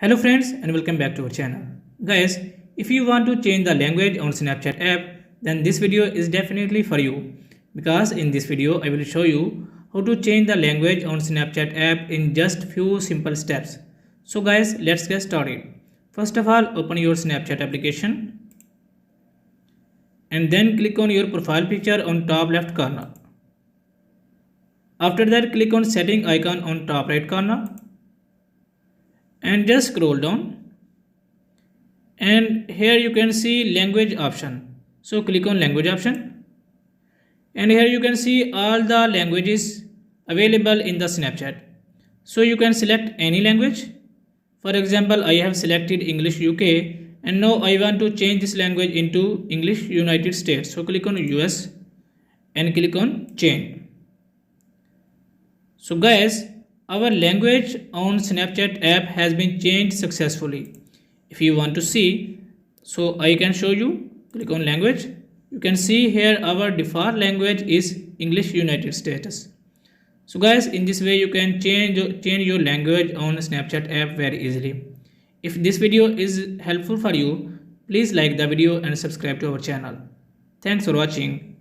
Hello friends and welcome back to our channel. Guys, if you want to change the language on Snapchat app, then this video is definitely for you because in this video I will show you how to change the language on Snapchat app in just few simple steps. So guys, let's get started. First of all, open your Snapchat application and then click on your profile picture on top left corner. After that, click on setting icon on top right corner and just scroll down, and here you can see language option. So click on language option, and here you can see all the languages available in the Snapchat. So you can select any language. For example, I have selected English UK, and now I want to change this language into English United States. So click on US and click on change. So guys, our language on Snapchat app has been changed successfully. If you want to see, so I can show you. Click on language. You can see here our default language is English United States. So guys, in this way you can change your language on Snapchat app very easily. If this video is helpful for you, please like the video and subscribe to our channel. Thanks for watching.